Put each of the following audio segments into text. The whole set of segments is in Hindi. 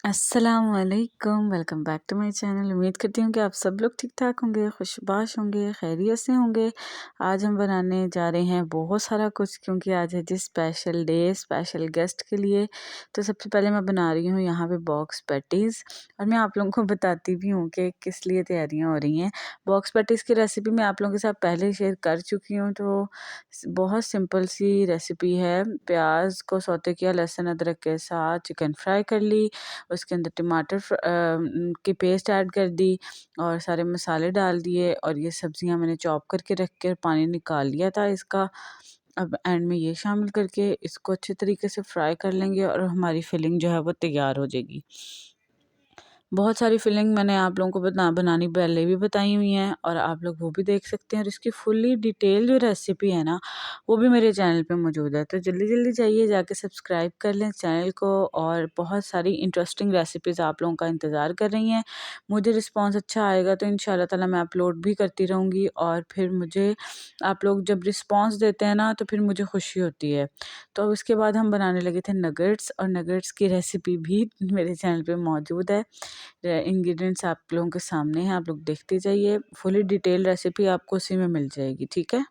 अस्सलामुअलैकुम, welcome back to my channel. उम्मीद करती हूँ कि आप सब लोग ठीक-ठाक होंगे, खुशबाश होंगे, खैरियत से होंगे। आज हम बनाने जा रहे हैं बहुत सारा कुछ क्योंकि आज है जी स्पेशल डे, स्पेशल गेस्ट के लिए। तो सबसे पहले मैं बना रही हूँ यहाँ पे बॉक्स पैटीज़ और मैं आप लोगों को बताती भी हूँ कि किस लिए तैयारियाँ हो रही हैं। बॉक्स पैटीज़ की रेसिपी मैं आप लोगों के साथ पहले शेयर कर चुकी हूँ, तो बहुत सिंपल सी रेसिपी है। प्याज को सौते किया, लहसुन अदरक के साथ चिकन फ्राई कर ली, उसके अंदर टमाटर की पेस्ट ऐड कर दी और सारे मसाले डाल दिए और ये सब्जियां मैंने चॉप करके रख कर पानी निकाल लिया था इसका। अब एंड में ये शामिल करके इसको अच्छे तरीके से फ्राई कर लेंगे और हमारी फिलिंग जो है वो तैयार हो जाएगी। बहुत सारी फिलिंग मैंने आप लोगों को बनानी पहले भी बताई हुई हैं और आप लोग वो भी देख सकते हैं और इसकी फुल्ली डिटेल जो रेसिपी है ना वो भी मेरे चैनल पे मौजूद है। तो जल्दी जल्दी जाइए, जाके सब्सक्राइब कर लें चैनल को और बहुत सारी इंटरेस्टिंग रेसिपीज़ आप लोगों का इंतज़ार कर रही हैं। मुझे रिस्पॉन्स अच्छा आएगा तो इंशाल्लाह ताला मैं अपलोड भी करती रहूँगी और फिर मुझे आप लोग जब रिस्पॉन्स देते हैं ना तो फिर मुझे खुशी होती है। तो अब उसके बाद हम बनाने लगे थे नगेट्स और नगेट्स की रेसिपी भी मेरे चैनल पे मौजूद है। इंग्रेडिएंट्स आप लोगों के सामने हैं, आप लोग देखते जाइए। फुली डिटेल रेसिपी आपको उसी में मिल जाएगी, ठीक है।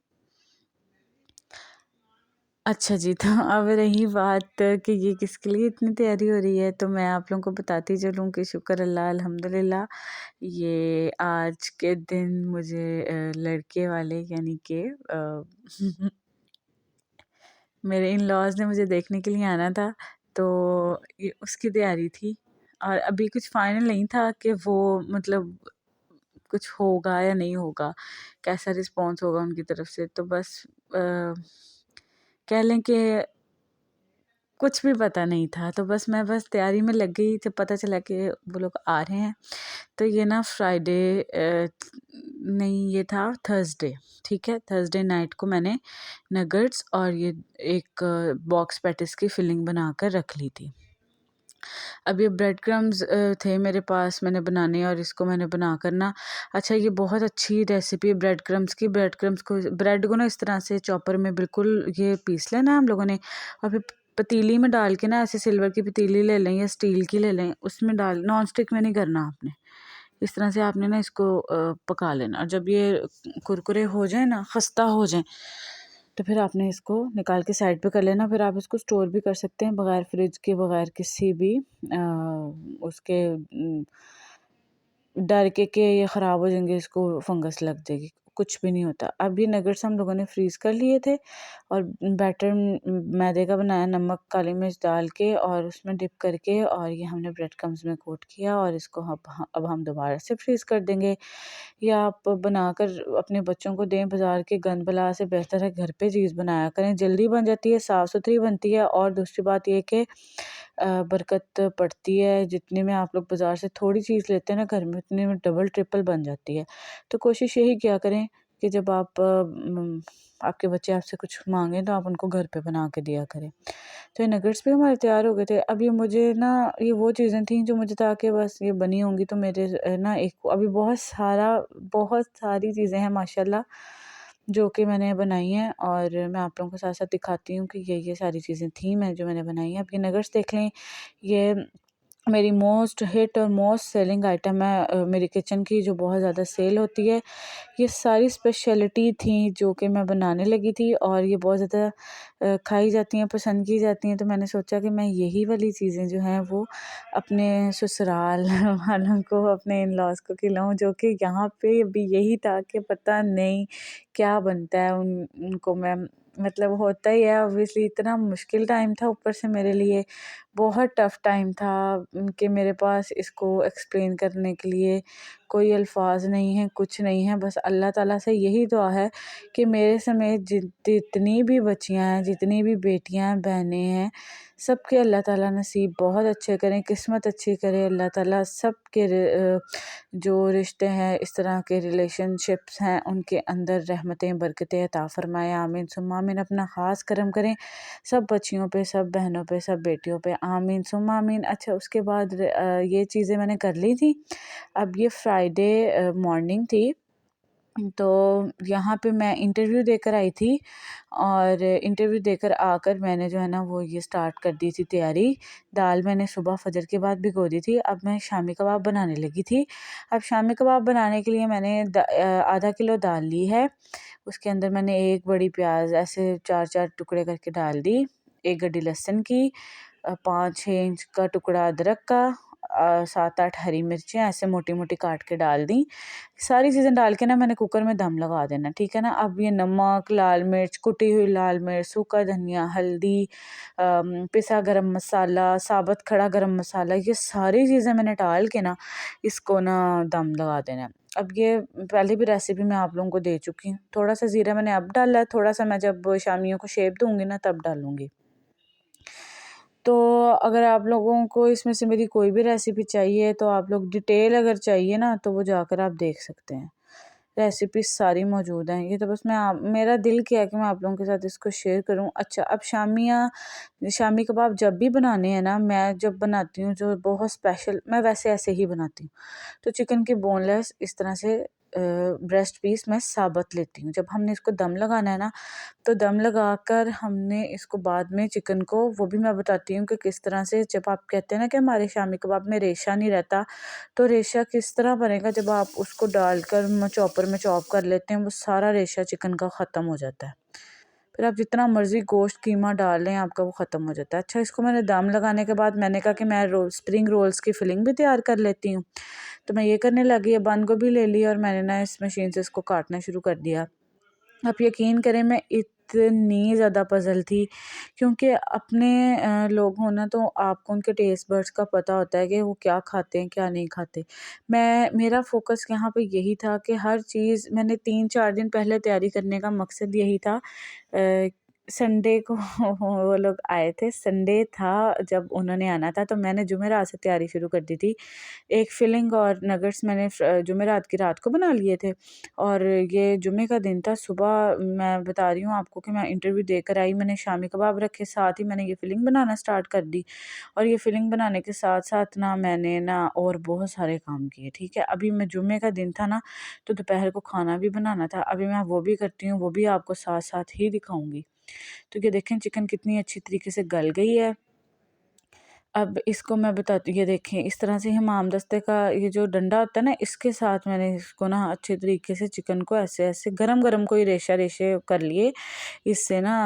अच्छा जी, तो अब रही बात कि ये किसके लिए इतनी तैयारी हो रही है, तो मैं आप लोगों को बताती चलूँ कि शुक्र अल्लाह अल्हम्दुलिल्लाह ये आज के दिन मुझे लड़के वाले यानी कि मेरे इन लॉज़ ने मुझे देखने के लिए आना था, तो ये उसकी तैयारी थी और अभी कुछ फाइनल नहीं था कि वो मतलब कुछ होगा या नहीं होगा, कैसा रिस्पॉन्स होगा उनकी तरफ से। तो बस कह लें कि कुछ भी पता नहीं था, तो मैं बस तैयारी में लग गई जब पता चला कि वो लोग आ रहे हैं। तो ये ना फ्राइडे नहीं, ये था थर्सडे, ठीक है। थर्सडे नाइट को मैंने नगेट्स और ये एक बॉक्स पैटीज़ की फिलिंग बनाकर रख ली थी। अब ये ब्रेड क्रम्स थे मेरे पास, मैंने बनाने और इसको मैंने बनाकर ना, अच्छा ये बहुत अच्छी रेसिपी है ब्रेड क्रम्स की। ब्रेड को ना इस तरह से चॉपर में बिल्कुल ये पीस लेना है हम लोगों ने और फिर पतीली में डाल के ना, ऐसे सिल्वर की पतीली ले लें या स्टील की ले लें, उसमें डाल, नॉन स्टिक में नहीं करना आपने। इस तरह से आपने ना इसको पका लेना और जब ये कुरकुरे हो जाए ना, खस्ता हो जाए, तो फिर आपने इसको निकाल के साइड पे कर लेना। फिर आप इसको स्टोर भी कर सकते हैं बगैर फ्रिज के, बगैर किसी भी उसके डर के ये ख़राब हो जाएंगे, इसको फंगस लग जाएगी, कुछ भी नहीं होता। अब ये नगेट्स हम लोगों ने फ्रीज़ कर लिए थे और बैटर मैदे का बनाया, नमक काली मिर्च डाल के और उसमें डिप करके और ये हमने ब्रेड क्रम्स में कोट किया और इसको अब हम दोबारा से फ्रीज़ कर देंगे। या आप बनाकर अपने बच्चों को दें, बाज़ार के गंद बला से बेहतर है घर पे चीज़ बनाया करें, जल्दी बन जाती है, साफ़ सुथरी बनती है और दूसरी बात ये कि बरकत पड़ती है। जितने में आप लोग बाज़ार से थोड़ी चीज़ लेते हैं ना, घर में उतने में डबल ट्रिपल बन जाती है। तो कोशिश यही किया करें कि जब आपके बच्चे आपसे कुछ माँगे तो आप उनको घर पे बना के दिया करें। तो ये नगेट्स भी हमारे तैयार हो गए थे। अब ये मुझे ना, ये वो चीज़ें थी जो मुझे था कि बस ये बनी होंगी तो मेरे ना एक अभी बहुत सारी चीज़ें हैं माशाल्लाह जो कि मैंने बनाई हैं और मैं आप लोगों को साथ-साथ दिखाती हूँ कि ये सारी चीज़ें थी जो मैंने बनाई हैं। अब ये नगेट्स देख लें, ये मेरी मोस्ट हिट और मोस्ट सेलिंग आइटम है मेरी किचन की, जो बहुत ज़्यादा सेल होती है। ये सारी स्पेशलिटी थी जो कि मैं बनाने लगी थी और ये बहुत ज़्यादा खाई जाती हैं, पसंद की जाती हैं। तो मैंने सोचा कि मैं यही वाली चीज़ें जो हैं वो अपने ससुराल वालों को, अपने इन-लॉज़ को खिलाऊँ, जो कि यहाँ पे भी यही था कि पता नहीं क्या बनता है। उनको मैं मतलब होता ही है ऑब्वियसली, इतना मुश्किल टाइम था ऊपर से मेरे लिए, बहुत टफ़ टाइम था कि मेरे पास इसको एक्सप्लेन करने के लिए कोई अल्फाज नहीं है, कुछ नहीं है। बस अल्लाह ताला से यही दुआ है कि मेरे समेत जितनी भी बच्चियाँ हैं, जितनी भी बेटियाँ हैं, बहनें हैं, सबके अल्लाह ताला नसीब बहुत अच्छे करें, किस्मत अच्छी करे अल्लाह ताला। सबके जो रिश्ते हैं, इस तरह के रिलेशनशिप्स हैं, उनके अंदर रहमतें बरकतें अता फ़रमाए, आमीन सुम्मा आमीन। अपना ख़ास करम करें सब बच्चियों पे, सब बहनों पे, सब बेटियों पे, आमीन सुम्मा आमीन। अच्छा, उसके बाद ये चीज़ें मैंने कर ली थी। अब ये फ्राइडे मॉर्निंग थी तो यहाँ पे मैं इंटरव्यू देकर आई थी और इंटरव्यू देकर आकर मैंने जो है ना वो ये स्टार्ट कर दी थी तैयारी। दाल मैंने सुबह फजर के बाद भिगो दी थी। अब मैं शामी कबाब बनाने लगी थी। अब शामी कबाब बनाने के लिए मैंने आधा किलो दाल ली है। उसके अंदर मैंने एक बड़ी प्याज ऐसे 4-4 टुकड़े करके डाल दी, एक गड्डी लहसुन की, 5-6 इंच का टुकड़ा अदरक का, 7-8 हरी मिर्चें ऐसे मोटी मोटी काट के डाल दी। सारी चीज़ें डाल के ना मैंने कुकर में दम लगा देना, ठीक है ना। अब ये नमक, लाल मिर्च, कुटी हुई लाल मिर्च, सूखा धनिया, हल्दी, पिसा गरम मसाला, साबुत खड़ा गरम मसाला, ये सारी चीज़ें मैंने डाल के ना इसको ना दम लगा देना है। अब ये पहले भी रेसिपी मैं आप लोगों को दे चुकी हूँ। थोड़ा सा ज़ीरा मैंने अब डाला है, थोड़ा सा मैं जब शामियों को शेप दूँगी ना तब डालूँगी। तो अगर आप लोगों को इसमें से मेरी कोई भी रेसिपी चाहिए तो आप लोग डिटेल अगर चाहिए ना तो वो जाकर आप देख सकते हैं। रेसिपी सारी मौजूद हैं। ये तो बस मेरा दिल किया कि मैं आप लोगों के साथ इसको शेयर करूं। अच्छा, अब शामी कबाब जब भी बनाने हैं ना, मैं जब बनाती हूँ जो बहुत स्पेशल, मैं वैसे ऐसे ही बनाती हूँ। तो चिकन के बोनलेस इस तरह से ब्रेस्ट पीस मैं साबुत लेती हूँ। जब हमने इसको दम लगाना है ना, तो दम लगाकर हमने इसको बाद में चिकन को, वो भी मैं बताती हूँ कि किस तरह से, जब आप कहते हैं ना कि हमारे शामी कबाब में रेशा नहीं रहता, तो रेशा किस तरह बनेगा, जब आप उसको डालकर चॉपर में चॉप कर लेते हैं वो सारा रेशा चिकन का ख़त्म हो जाता है। फिर आप जितना मर्ज़ी गोश्त कीमा डाल लें आपका वो ख़त्म हो जाता है। अच्छा, इसको मैंने दम लगाने के बाद मैंने कहा कि मैं स्प्रिंग रोल्स की फिलिंग भी तैयार कर लेती हूँ। तो मैं ये करने लगी, है बंद गोभी ले ली और मैंने ना इस मशीन से इसको काटना शुरू कर दिया। आप यकीन करें मैं इतनी ज़्यादा पज़ल थी, क्योंकि अपने लोग हो ना, तो आपको उनके टेस्ट बड्स का पता होता है कि वो क्या खाते हैं क्या नहीं खाते। मेरा फ़ोकस यहाँ पे यही था कि हर चीज़ मैंने 3-4 दिन पहले तैयारी करने का मकसद यही था। संडे को वो लोग आए थे, संडे था जब उन्होंने आना था, तो मैंने जुमेरात से तैयारी शुरू कर दी थी। एक फिलिंग और नगेट्स मैंने जुमेरात की रात को बना लिए थे और ये जुमे का दिन था। सुबह मैं बता रही हूँ आपको कि मैं इंटरव्यू देकर आई, मैंने शामी कबाब रखे, साथ ही मैंने ये फिलिंग बनाना स्टार्ट कर दी। और ये फिलिंग बनाने के साथ साथ ना मैंने ना और बहुत सारे काम किए, ठीक है। अभी मैं जुमे का दिन था ना, तो दोपहर को खाना भी बनाना था, अभी मैं वो भी करती हूँ, वो भी आपको साथ साथ ही दिखाऊंगी। तो ये देखें चिकन कितनी अच्छी तरीके से गल गई है। अब इसको मैं बताती हूँ, ये देखें इस तरह से हमाम दस्ते का ये जो डंडा होता है ना, इसके साथ मैंने इसको ना अच्छे तरीके से चिकन को ऐसे ऐसे गरम गरम कोई रेशा रेशे कर लिए। इससे ना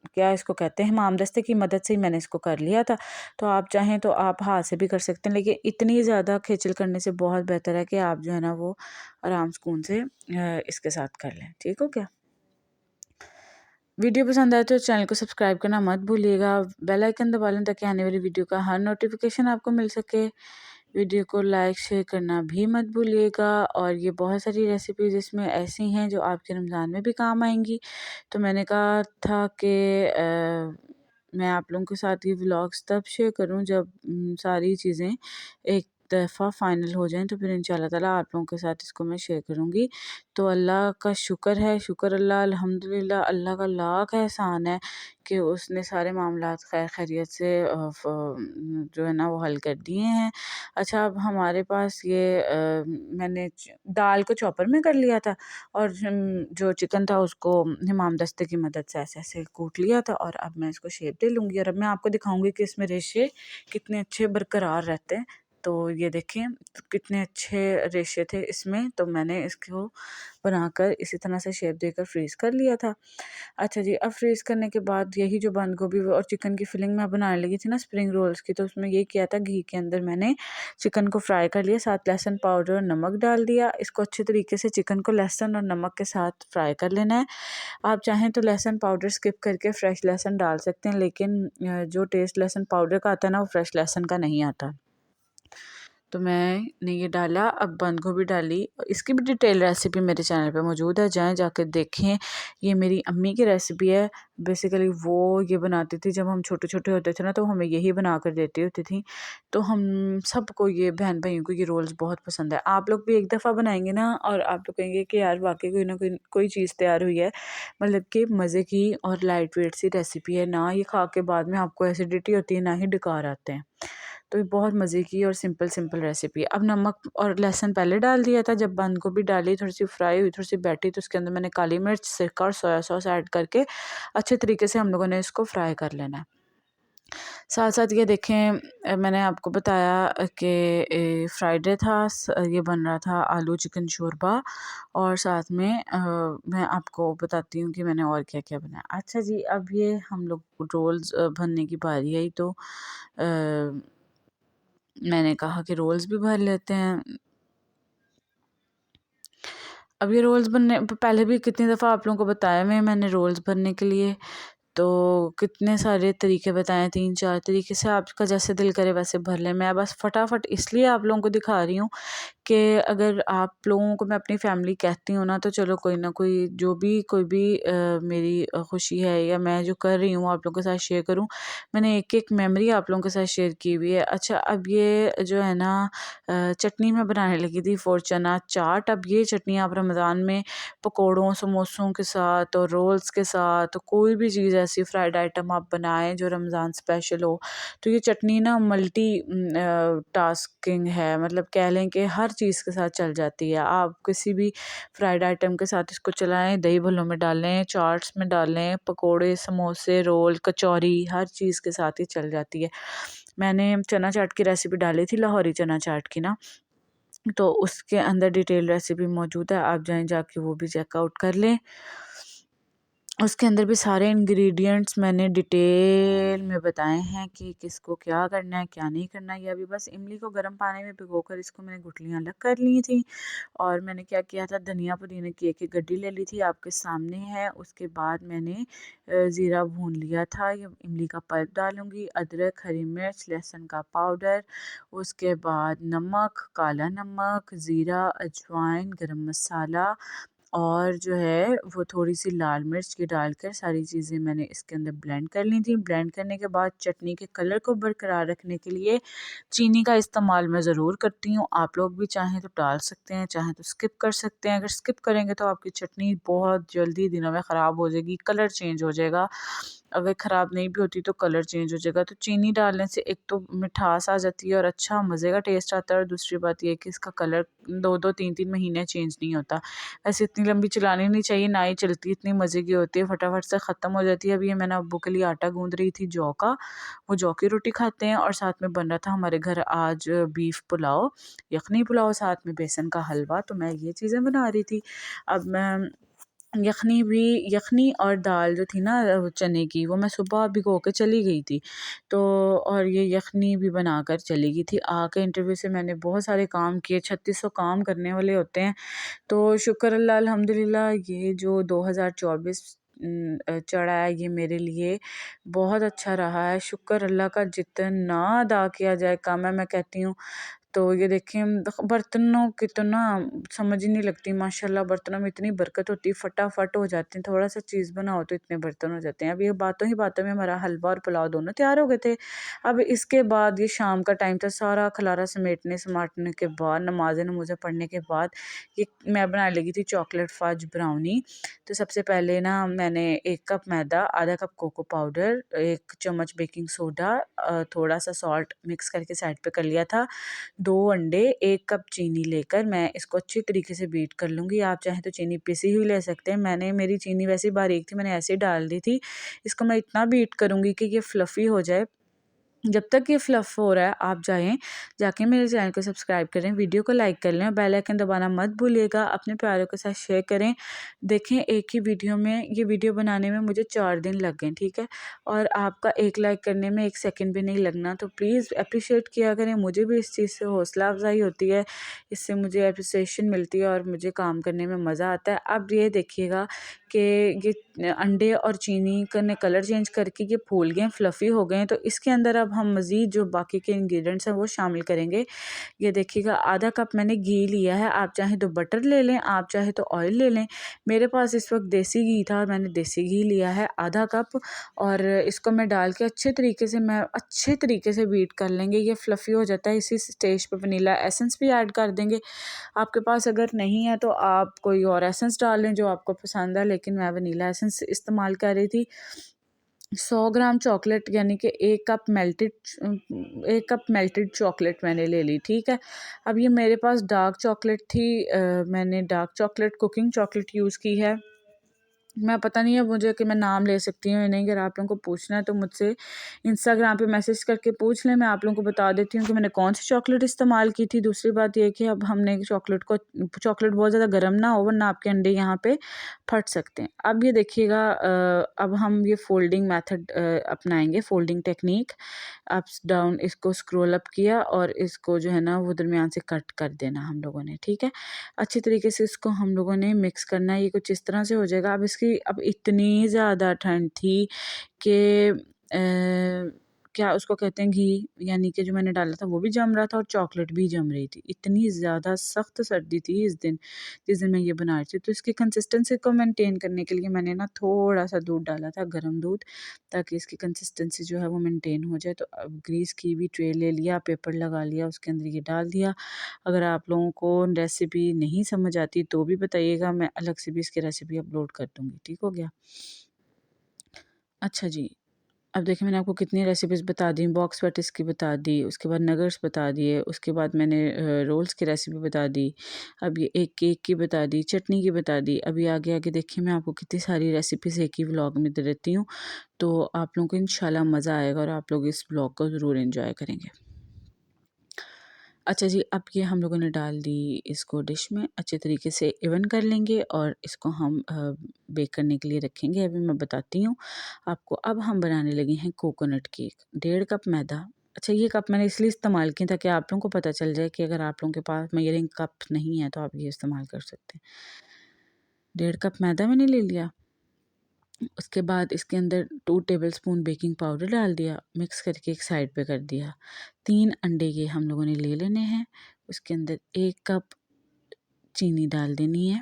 क्या इसको कहते हैं, हमाम दस्ते की मदद से ही मैंने इसको कर लिया था। तो आप चाहें तो आप हाथ से भी कर सकते हैं, लेकिन इतनी ज़्यादा खेचल करने से बहुत बेहतर है कि आप जो है ना वो आराम सुकून से इसके साथ कर लें। ठीक हो क्या? वीडियो पसंद आए तो चैनल को सब्सक्राइब करना मत भूलिएगा, बेल आइकन दबा लें ताकि आने वाली वीडियो का हर नोटिफिकेशन आपको मिल सके। वीडियो को लाइक शेयर करना भी मत भूलिएगा। और ये बहुत सारी रेसिपीज़ इसमें ऐसी हैं जो आपके रमज़ान में भी काम आएंगी। तो मैंने कहा था कि मैं आप लोगों के साथ ये व्लॉग्स तब शेयर करूं जब सारी चीज़ें एक दफ़ा फ़ाइनल हो जाएं, तो फिर इंशाल्लाह ताला आप लोगों के साथ इसको मैं शेयर करूंगी। तो अल्लाह का शुक्र है, शुक्र अल्लाह, अल्हम्दुलिल्लाह, अल्लाह का लाख एहसान है कि उसने सारे मामलात खैर खैरियत से जो है ना वो हल कर दिए हैं। अच्छा, अब हमारे पास ये मैंने दाल को चॉपर में कर लिया था और जो चिकन था उसको हमाम दस्ते की मदद से ऐसे ऐसे कूट लिया था, और अब मैं इसको शेप दे लूँगी और अब मैं आपको दिखाऊंगी कि इसमें रेशे कितने अच्छे बरकरार रहते हैं। तो ये देखें कितने अच्छे रेशे थे इसमें, तो मैंने इसको बनाकर इसी तरह से शेप देकर फ्रीज़ कर लिया था। अच्छा जी, अब फ्रीज़ करने के बाद यही जो बंद गोभी और चिकन की फिलिंग मैं बनाने लगी थी ना स्प्रिंग रोल्स की, तो उसमें ये किया था, घी के अंदर मैंने चिकन को फ्राई कर लिया, साथ लहसुन पाउडर और नमक डाल दिया। इसको अच्छे तरीके से चिकन को लहसुन और नमक के साथ फ्राई कर लेना है। आप चाहें तो लहसुन पाउडर स्किप करके फ्रेश लहसुन डाल सकते हैं, लेकिन जो टेस्ट लहसुन पाउडर का आता है ना वो फ्रेश लहसुन का नहीं आता। तो मैंने ये डाला, अब बंद गोभी डाली। इसकी भी डिटेल रेसिपी मेरे चैनल पे मौजूद है, जाएं जाकर देखें। ये मेरी अम्मी की रेसिपी है। बेसिकली वो ये बनाती थी जब हम छोटे छोटे होते थे ना, तो हमें यही बना कर देती होती थी। तो हम सबको, ये बहन भाइयों को ये रोल्स बहुत पसंद है। आप लोग भी एक दफ़ा बनाएंगे ना और आप लोग कहेंगे कि यार वाकई कोई ना कोई चीज़ तैयार हुई है। मतलब कि मज़े की और लाइट वेट सी रेसिपी है ना, ये खा के बाद में आपको एसिडिटी होती है ना ही डकार आते हैं। तो ये बहुत मज़े की और सिंपल रेसिपी। अब नमक और लहसुन पहले डाल दिया था, जब बंद गोभी डाली थोड़ी सी फ्राई हुई, थोड़ी सी बैठी, तो उसके अंदर मैंने काली मिर्च, सिरका और सोया सॉस ऐड करके अच्छे तरीके से हम लोगों ने इसको फ्राई कर लेना है। साथ साथ ये देखें, मैंने आपको बताया कि फ्राइडे था, ये बन रहा था आलू चिकन शोरबा, और साथ में मैं आपको बताती हूँ कि मैंने और क्या क्या बनाया। अच्छा जी, अब ये हम लोग रोल्स भरने की बारी आई, तो मैंने कहा कि रोल्स भी भर लेते हैं। अब ये रोल्स बनने पहले भी कितनी दफ़ा आप लोगों को बताया मैंने रोल्स भरने के लिए, तो कितने सारे तरीके बताएँ, 3-4 तरीके से, आपका जैसे दिल करे वैसे भर लें। मैं बस फटाफट इसलिए आप लोगों को दिखा रही हूँ कि अगर आप लोगों को मैं अपनी फैमिली कहती हूँ ना, तो चलो कोई ना कोई कोई भी मेरी खुशी है या मैं जो कर रही हूँ आप लोगों के साथ शेयर करूँ। मैंने एक मेमोरी आप लोगों के साथ शेयर की हुई है। अच्छा, अब ये जो है ना चटनी मैं बनाने लगी थी फॉर चना चाट। अब ये चटनी आप रमज़ान में पकौड़ों, समोसों के साथ और रोल्स के साथ, कोई भी चीज़ ऐसी फ्राइड आइटम आप बनाएं जो रमज़ान स्पेशल हो, तो ये चटनी ना मल्टी टास्किंग है, मतलब कह लें कि हर चीज़ के साथ चल जाती है। आप किसी भी फ्राइड आइटम के साथ इसको चलाएं, दही भल्लों में डालें, चाट्स में डालें, पकोड़े, समोसे, रोल, कचौरी, हर चीज़ के साथ ही चल जाती है। मैंने चना चाट की रेसिपी डाली थी, लाहौरी चना चाट की ना, तो उसके अंदर डिटेल रेसिपी मौजूद है, आप जाके वो भी चेकआउट कर लें। उसके अंदर भी सारे इंग्रेडिएंट्स मैंने डिटेल में बताए हैं कि किसको क्या करना है, क्या नहीं करना है। ये अभी बस इमली को गर्म पानी में भिगोकर इसको मैंने गुठलियाँ अलग कर ली थी, और मैंने क्या किया था, धनिया पुदीने की एक गड्डी ले ली थी, आपके सामने है। उसके बाद मैंने ज़ीरा भून लिया था, ये इमली का पल्प डालूँगी, अदरक, हरी मिर्च, लहसुन का पाउडर, उसके बाद नमक, काला नमक, ज़ीरा, अजवाइन, गरम मसाला, और जो है वो थोड़ी सी लाल मिर्च की डालकर सारी चीज़ें मैंने इसके अंदर ब्लेंड कर ली थी। ब्लेंड करने के बाद चटनी के कलर को बरकरार रखने के लिए चीनी का इस्तेमाल मैं ज़रूर करती हूँ। आप लोग भी चाहें तो डाल सकते हैं, चाहें तो स्किप कर सकते हैं। अगर स्किप करेंगे तो आपकी चटनी बहुत जल्दी दिनों में ख़राब हो जाएगी, कलर चेंज हो जाएगा। अगर ख़राब नहीं भी होती तो कलर चेंज हो जाएगा। तो चीनी डालने से एक तो मिठास आ जाती है और अच्छा मज़े का टेस्ट आता है, और दूसरी बात ये है कि इसका कलर 2-2 3-3 महीने चेंज नहीं होता। ऐसे इतनी लंबी चलानी नहीं चाहिए, ना ही चलती, इतनी मज़े की होती है, फटाफट से ख़त्म हो जाती है। अभी ये मैंने अब्बू के लिए आटा गूँध रही थी जौ का, वो जौ की रोटी खाते हैं, और साथ में बन रहा था हमारे घर आज बीफ पुलाव, यखनी पुलाव, साथ में बेसन का हलवा, तो मैं ये चीज़ें बना रही थी। अब मैं यखनी और दाल जो थी ना चने की, वो मैं सुबह भिगो के चली गई थी, तो और ये यखनी भी बनाकर चली गई थी। आके इंटरव्यू से मैंने बहुत सारे काम किए, 3600 काम करने वाले होते हैं। तो शुक्र अल्लाह अल्हम्दुलिल्लाह, ये जो 2024 चढ़ा है, ये मेरे लिए बहुत अच्छा रहा है। शुक्र अल्लाह का जितना अदा किया जाए कम है, मैं कहती हूँ। तो ये देखिए, बर्तनों की तो ना समझ ही नहीं लगती, माशाल्लाह बर्तनों में इतनी बरकत होती है, फटाफट हो जाते हैं, थोड़ा सा चीज़ बनाओ तो इतने बर्तन हो जाते हैं। अब ये बातों ही बातों में हमारा हलवा और पुलाव दोनों तैयार हो गए थे। अब इसके बाद ये शाम का टाइम था, सारा खलारा समेटने समाटने के बाद, नमाज़ें नमूज़ें पढ़ने के बाद, ये मैं बनाने लगी थी चॉकलेट फज ब्राउनी। तो सबसे पहले ना मैंने 1 कप मैदा, आधा कप कोको पाउडर, 1 चम्मच बेकिंग सोडा, थोड़ा सा सॉल्ट मिक्स करके साइड पे कर लिया था। 2 अंडे, 1 कप चीनी लेकर मैं इसको अच्छी तरीके से बीट कर लूँगी। आप चाहें तो चीनी पिसी हुई ले सकते हैं। मेरी चीनी वैसे ही बारीक थी, मैंने ऐसे ही डाल दी थी। इसको मैं इतना बीट करूँगी कि ये फ्लफ़ी हो जाए। जब तक ये फ्लफ़ हो रहा है, आप जाके मेरे चैनल को सब्सक्राइब करें, वीडियो को लाइक कर लें, और बेल आइकन दबाना मत भूलिएगा। अपने प्यारों के साथ शेयर करें। देखें, एक ही वीडियो में ये वीडियो बनाने में मुझे 4 दिन लग गए, ठीक है? और आपका 1 लाइक करने में 1 सेकंड भी नहीं लगना, तो प्लीज़ एप्रिशिएट किया करें। मुझे भी इस चीज़ से हौसला अफ़ज़ाई होती है, इससे मुझे एप्रिसिएशन मिलती है और मुझे काम करने में मज़ा आता है। अब ये देखिएगा कि ये अंडे और चीनी ने कलर चेंज करके ये फूल गए, फ्लफ़ी हो गए हैं। तो इसके अंदर अब हम मज़ीद जो बाकी के इंग्रेडिएंट्स हैं वो शामिल करेंगे। ये देखिएगा, आधा कप मैंने घी लिया है, आप चाहें तो बटर ले लें, आप चाहें तो ऑयल ले लें। मेरे पास इस वक्त देसी घी था, मैंने देसी घी लिया है आधा कप, और इसको मैं डाल के अच्छे तरीके से बीट कर लेंगे। ये फ्लफ़ी हो जाता है, इसी स्टेज पे वनीला एसेंस भी ऐड कर देंगे। आपके पास अगर नहीं है तो आप कोई और एसेंस डाल लें जो आपको पसंद है, लेकिन मैं वनीला एसेंस इस्तेमाल कर रही थी। 100 ग्राम चॉकलेट यानी कि 1 कप मेल्टेड चॉकलेट मैंने ले ली, ठीक है। अब ये मेरे पास डार्क चॉकलेट थी, मैंने dark chocolate cooking chocolate use की है। मैं पता नहीं है मुझे कि मैं नाम ले सकती हूँ या नहीं, अगर आप लोगों को पूछना है तो मुझसे इंस्टाग्राम पे मैसेज करके पूछ लें, मैं आप लोगों को बता देती हूँ कि मैंने कौन सी चॉकलेट इस्तेमाल की थी। दूसरी बात ये है कि अब हमने चॉकलेट बहुत ज़्यादा गर्म ना हो वरना आपके अंडे यहाँ पे फट सकते हैं। अब ये देखिएगा, अब हम ये फोल्डिंग मेथड अपनाएंगे, फोल्डिंग टेक्निक। अप्स डाउन इसको स्क्रॉल अप किया और इसको जो है ना वो दरमियान से कट कर देना हम लोगों ने, ठीक है। अच्छी तरीके से इसको हम लोगों ने मिक्स करना है, ये कुछ इस तरह से हो जाएगा। अब इतनी ज़्यादा ठंड थी कि क्या उसको कहते हैं, घी यानी कि जो मैंने डाला था वो भी जम रहा था और चॉकलेट भी जम रही थी। इतनी ज़्यादा सख्त सर्दी थी इस दिन, जिस दिन मैं ये बना रही थी। तो इसकी कंसिस्टेंसी को मेंटेन करने के लिए मैंने ना थोड़ा सा दूध डाला था, गर्म दूध, ताकि इसकी कंसिस्टेंसी जो है वो मेंटेन हो जाए। तो अब ग्रीस की भी ट्रे ले लिया, पेपर लगा लिया, उसके अंदर ये डाल दिया। अगर आप लोगों को रेसिपी नहीं समझ आती तो भी बताइएगा, मैं अलग से भी इसकी रेसिपी अपलोड कर दूँगी, ठीक हो गया। अच्छा जी, अब देखिए मैंने आपको कितनी रेसिपीज़ बता दी, बॉक्स पैटीज़ की बता दी, उसके बाद नगेट्स बता दिए, उसके बाद मैंने रोल्स की रेसिपी बता दी, अब ये एक केक की बता दी, चटनी की बता दी। अभी आगे आगे देखिए मैं आपको कितनी सारी रेसिपीज़ एक ही व्लॉग में दे देती हूँ, तो आप लोगों को इंशाल्लाह मज़ा आएगा और आप लोग इस व्लॉग को ज़रूर एंजॉय करेंगे। अच्छा जी, अब ये हम लोगों ने डाल दी इसको डिश में, अच्छे तरीके से इवन कर लेंगे और इसको हम बेक करने के लिए रखेंगे। अभी मैं बताती हूँ आपको। अब हम बनाने लगे हैं कोकोनट केक। 1.5 कप मैदा, अच्छा ये कप मैंने इसलिए इस्तेमाल किया ताकि आप लोगों को पता चल जाए कि अगर आप लोगों के पास मेजरिंग कप नहीं है तो आप ये इस्तेमाल कर सकते हैं। 1.5 कप मैदा मैंने ले लिया। उसके बाद इसके अंदर 2 टेबलस्पून बेकिंग पाउडर डाल दिया, मिक्स करके एक साइड पे कर दिया। 3 अंडे ये हम लोगों ने ले लेने हैं। उसके अंदर 1 कप चीनी डाल देनी है।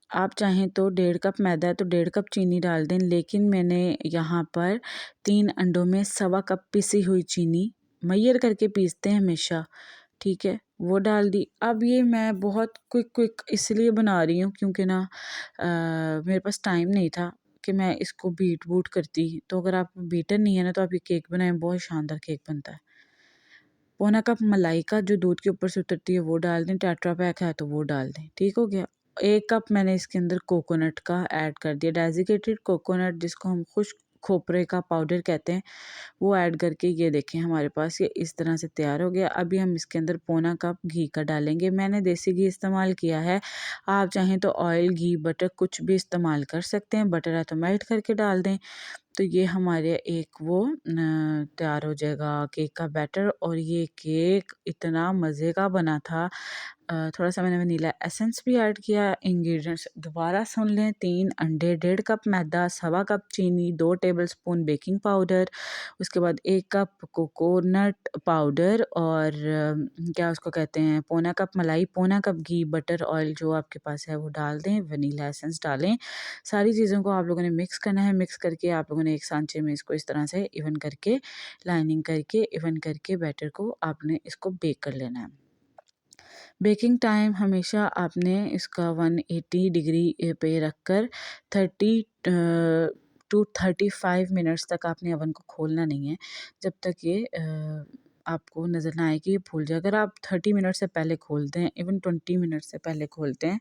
आप चाहें तो 1.5 कप मैदा है तो 1.5 कप चीनी डाल दें, लेकिन मैंने यहाँ पर 3 अंडों में 1.25 कप पिसी हुई चीनी, मैयर करके पीसते हैं हमेशा, ठीक है, वो डाल दी। अब ये मैं बहुत क्विक इसलिए बना रही हूँ क्योंकि ना मेरे पास टाइम नहीं था कि मैं इसको बीट वूट करती। तो अगर आप बीटर नहीं है ना तो आप ये केक बनाएं, बहुत शानदार केक बनता है। 1/4 कप मलाई का जो दूध के ऊपर से उतरती है वो डाल दें, टेट्रा पैक है तो वो डाल दें, ठीक हो गया। 1 कप मैंने इसके अंदर कोकोनट का ऐड कर दिया, डेज़िकेटेड कोकोनट जिसको हम खुश्क खोपरे का पाउडर कहते हैं, वो ऐड करके ये देखें हमारे पास ये इस तरह से तैयार हो गया। अभी हम इसके अंदर 1/4 कप घी का डालेंगे। मैंने देसी घी इस्तेमाल किया है, आप चाहें तो ऑयल, घी, बटर कुछ भी इस्तेमाल कर सकते हैं। बटर है तो मेल्ट करके डाल दें। तो ये हमारे एक वो तैयार हो जाएगा केक का बैटर, और ये केक इतना मज़े का बना था। थोड़ा-सा मैंने वनीला एसेंस भी ऐड किया। इंग्रीडिएंट्स दोबारा सुन लें, 3 अंडे, 1.5 कप मैदा, 1.25 कप चीनी, 2 टेबलस्पून बेकिंग पाउडर, उसके बाद 1 कप कोकोनट पाउडर और क्या उसको कहते हैं, 1/4 कप मलाई, 1/4 कप घी, बटर, ऑयल जो आपके पास है वो डाल दें, वनीला एसेंस डालें। सारी चीज़ों को आप लोगों ने मिक्स करना है। मिक्स करके आप लोगों ने एक सांचे में इसको इस तरह से इवन करके, लाइनिंग करके, इवन करके बैटर को आपने इसको बेक कर लेना है। बेकिंग टाइम हमेशा आपने इसका 180 डिग्री पे रखकर 30 टू 35 मिनट्स तक आपने ओवन को खोलना नहीं है, जब तक ये आपको नज़र ना आए कि ये फूल जाए। अगर आप 30 मिनट से पहले खोलते हैं, इवन 20 मिनट से पहले खोलते हैं,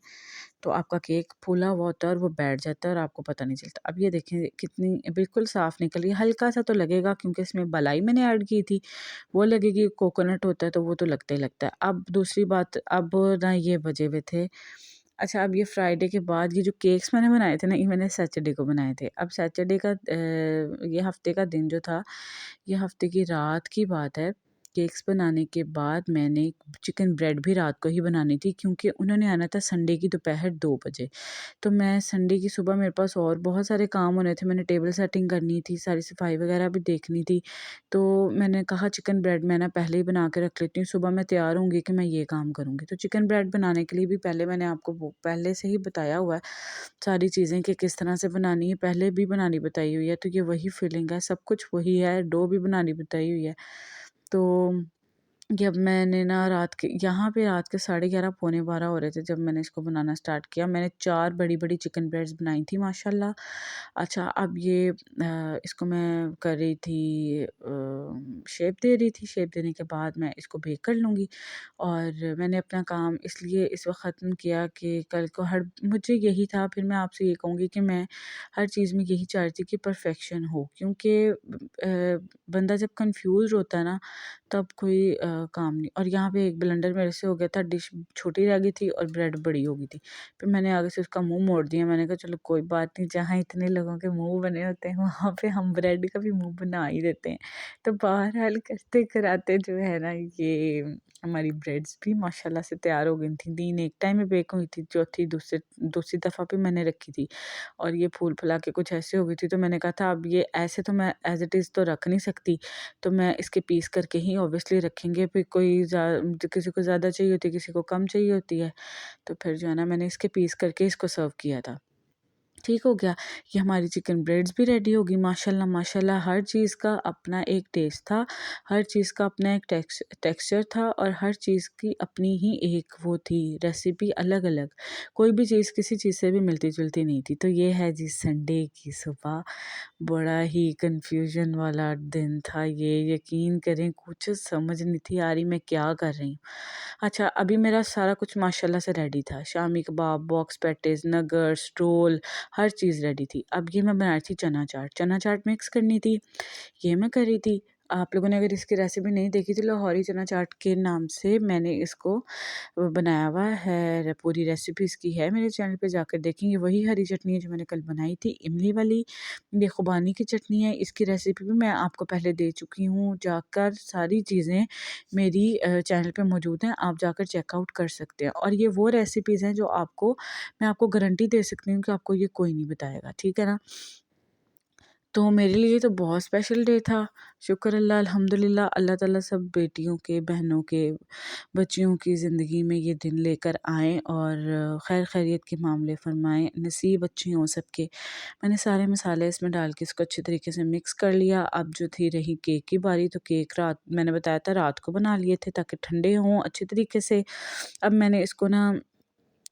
तो आपका केक फूला हुआ होता है और वो बैठ जाता है और आपको पता नहीं चलता। अब ये देखें कितनी बिल्कुल साफ़ निकली, हल्का सा तो लगेगा क्योंकि इसमें मलाई मैंने ऐड की थी, वो लगेगी, कोकोनट होता है तो वो तो लगता ही लगता है। अब दूसरी बात, अब ना ये बजे हुए थे, अच्छा अब ये फ्राइडे के बाद ये जो केक्स मैंने बनाए थे ना, ये मैंने सैटरडे को बनाए थे। अब सैटरडे का ये हफ़्ते का दिन जो था, ये हफ़्ते की रात की बात है। केक्स बनाने के बाद मैंने चिकन ब्रेड भी रात को ही बनानी थी क्योंकि उन्होंने आना था संडे की दोपहर 2 बजे। तो मैं संडे की सुबह मेरे पास और बहुत सारे काम होने थे, मैंने टेबल सेटिंग करनी थी, सारी सफाई वगैरह भी देखनी थी। तो मैंने कहा चिकन ब्रेड मैं ना पहले ही बना के रख लेती हूँ, सुबह मैं तैयार होंगी कि मैं ये काम करूँगी। तो चिकन ब्रेड बनाने के लिए भी पहले मैंने आपको वो पहले से ही बताया हुआ है सारी चीज़ें कि किस तरह से बनानी है, पहले भी बनानी बताई हुई है। तो ये वही फीलिंग है, सब कुछ वही है, डो भी बनानी बताई हुई है। तो कि अब मैंने ना रात के 11:30 पौने 12 हो रहे थे जब मैंने इसको बनाना स्टार्ट किया। मैंने 4 बड़ी-बड़ी चिकन ब्रेड्स बनाई थी माशाल्लाह। अच्छा, अब ये इसको मैं कर रही थी, शेप दे रही थी। शेप देने के बाद मैं इसको बेक कर लूँगी और मैंने अपना काम इसलिए इस वक़्त ख़त्म किया कि कल को हर मुझे यही था। फिर मैं आपसे ये कहूँगी कि मैं हर चीज़ में यही चाहती कि परफ़ेक्शन हो, क्योंकि बंदा जब कन्फ्यूज़ होता है ना तब कोई काम नहीं। और यहाँ पे एक ब्लेंडर मेरे से हो गया था, डिश छोटी रह गई थी और ब्रेड बड़ी हो गई थी। फिर मैंने आगे से उसका मुँह मोड़ दिया। मैंने कहा चलो कोई बात नहीं, जहाँ इतने लोगों के मुँह बने होते हैं वहाँ पे हम ब्रेड का भी मुँह बना ही देते हैं। तो बहरहाल करते कराते जो है ना, ये हमारी ब्रेड्स भी माशाल्लाह से तैयार हो गई थी। 3 एक टाइम में बेक हुई थी, चौथी दूसरी दफ़ा भी मैंने रखी थी और ये फूल-फुला के कुछ ऐसे हो गई थी। तो मैंने कहा था अब ये ऐसे तो मैं एज़ इट इज़ तो रख नहीं सकती, तो मैं इसके पीस करके ही ऑब्वियसली रखेंगे। फिर किसी को ज़्यादा चाहिए होती है, किसी को कम चाहिए होती है, तो फिर जो है ना मैंने इसके पीस करके इसको सर्व किया था। ठीक हो गया। ये हमारी चिकन ब्रेड्स भी रेडी हो गई माशाल्लाह माशाल्लाह। हर चीज़ का अपना एक टेस्ट था, हर चीज़ का अपना एक टेक्सचर था और हर चीज़ की अपनी ही एक वो थी रेसिपी अलग-अलग। कोई भी चीज़ किसी चीज़ से भी मिलती-जुलती नहीं थी। तो ये है जी संडे की सुबह। बड़ा ही कन्फ्यूज़न वाला दिन था ये, यकीन करें कुछ समझ नहीं थी आ रही मैं क्या कर रही हूँ। अच्छा, अभी मेरा सारा कुछ माशाल्लाह से रेडी था। Shami kebab, box patties, नगर्स, role, हर चीज़ रेडी थी। अब ये मैं बना रही थी चना चाट। चना चाट मिक्स करनी थी, ये मैं कर रही थी। आप लोगों ने अगर इसकी रेसिपी नहीं देखी थी, लाहौरी चना चाट के नाम से मैंने इसको बनाया हुआ है। पूरी रेसिपी इसकी है मेरे चैनल पे, जाकर देखेंगे। वही हरी चटनी है जो मैंने कल बनाई थी, इमली वाली। ये खुबानी की चटनी है, इसकी रेसिपी भी मैं आपको पहले दे चुकी हूँ। जाकर सारी चीज़ें मेरी चैनल पे मौजूद हैं, आप जाकर चेकआउट कर सकते हैं। और ये वो रेसिपीज़ हैं जो मैं आपको गारंटी दे सकती हूँ कि आपको ये कोई नहीं बताएगा, ठीक है ना? तो मेरे लिए तो बहुत स्पेशल डे था। शुक्र अल्लाह अल्हम्दुलिल्लाह, अल्लाह ताला सब बेटियों के, बहनों के, बच्चियों की ज़िंदगी में ये दिन लेकर आएँ और खैर खैरियत के मामले फ़रमाएँ, नसीब अच्छे हों सबके। मैंने सारे मसाले इसमें डाल के इसको अच्छे तरीके से मिक्स कर लिया। अब जो थी रही केक की बारी, तो केक रात मैंने बताया था रात को बना लिए थे ताकि ठंडे हों अच्छे तरीके से। अब मैंने इसको ना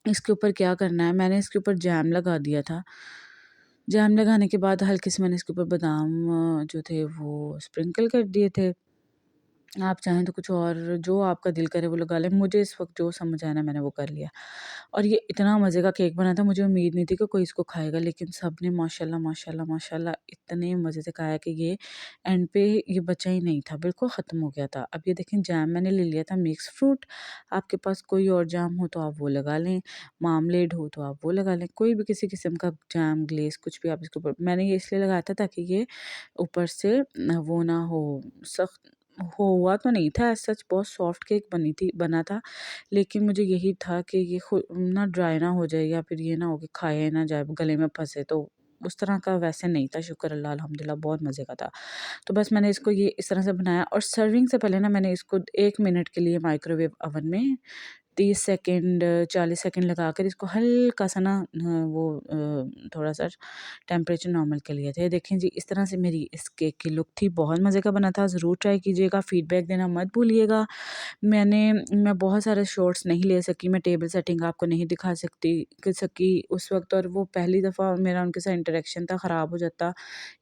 इसके ऊपर क्या करना है, मैंने इसके ऊपर जैम लगा दिया था। जैम लगाने के बाद हल्के से मैंने इसके ऊपर बादाम जो थे वो स्प्रिंकल कर दिए थे। आप चाहें तो कुछ और जो आपका दिल करे वो लगा लें। मुझे इस वक़्त जो समझ आया ना मैंने वो कर लिया। और ये इतना मज़े का केक बना था, मुझे उम्मीद नहीं थी कि कोई इसको खाएगा, लेकिन सबने माशाल्लाह, माशाल्लाह, माशाल्लाह इतने मज़े से खाया कि ये एंड पे ये बचा ही नहीं था, बिल्कुल ख़त्म हो गया था। अब ये देखें, जैम मैंने ले लिया था मिक्स फ्रूट। आपके पास कोई और जैम हो तो आप वो लगा लें, मार्मलेड हो तो आप वो लगा लें, कोई भी किसी किस्म का जैम, ग्लेज़ कुछ भी आप इसके ऊपर। मैंने ये इसलिए लगाया था ताकि ये ऊपर से वो ना हो, सख्त हुआ तो नहीं था एज़ सच, बहुत सॉफ्ट केक बना था, लेकिन मुझे यही था कि ये ना ड्राई ना हो जाए या फिर ये ना हो कि खाया ना जाए, गले में फँसे, तो उस तरह का वैसे नहीं था। शुक्र अल्लाह अल्हम्दुलिल्लाह बहुत मज़े का था। तो बस मैंने इसको ये इस तरह से बनाया और सर्विंग से पहले ना मैंने इसको 1 मिनट के लिए माइक्रोवेव ओवन में 30 सेकंड 40 सेकंड लगाकर इसको हल्का-सा ना वो थोड़ा-सा टेम्परेचर नॉर्मल कर लिया था। ये देखें जी, इस तरह से मेरी इस केक की लुक थी, बहुत मज़े का बना था। ज़रूर ट्राई कीजिएगा, फीडबैक देना मत भूलिएगा। मैं बहुत सारे शॉट्स नहीं ले सकी, मैं टेबल सेटिंग आपको नहीं दिखा सकी उस वक़्त, और वो पहली दफ़ा मेरा उनके साथ इंटरेक्शन था, ख़राब हो जाता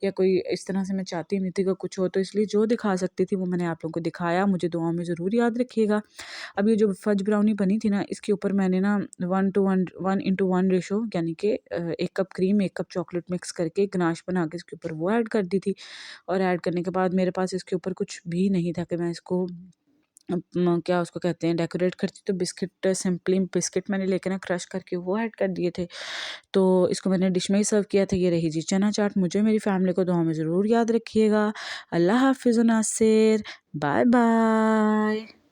या कोई इस तरह से मैं चाहती नहीं थी कि कुछ हो, तो इसलिए जो दिखा सकती थी वो मैंने आप लोगों को दिखाया। मुझे दुआओं में ज़रूर याद रखिएगा। अब ये जो फज ब्राउनी बनी थी ना, इसके ऊपर मैंने ना 1:1 रेशो यानी कि 1 cup cream, 1 cup chocolate mix करके गनाश बना के इसके ऊपर वो ऐड कर दी थी। और ऐड करने के बाद मेरे पास इसके ऊपर कुछ भी नहीं था कि मैं इसको क्या उसको कहते हैं, डेकोरेट करती, तो सिंपली बिस्किट मैंने लेके ना क्रश करके वो ऐड कर दिए थे। तो इसको मैंने डिश में ही सर्व किया था। ये रही जी चना चाट। मुझे मेरी फैमिली को दुआ में ज़रूर याद रखिएगा। अल्लाह हाफ़िज़, नासिर, बाय बाय।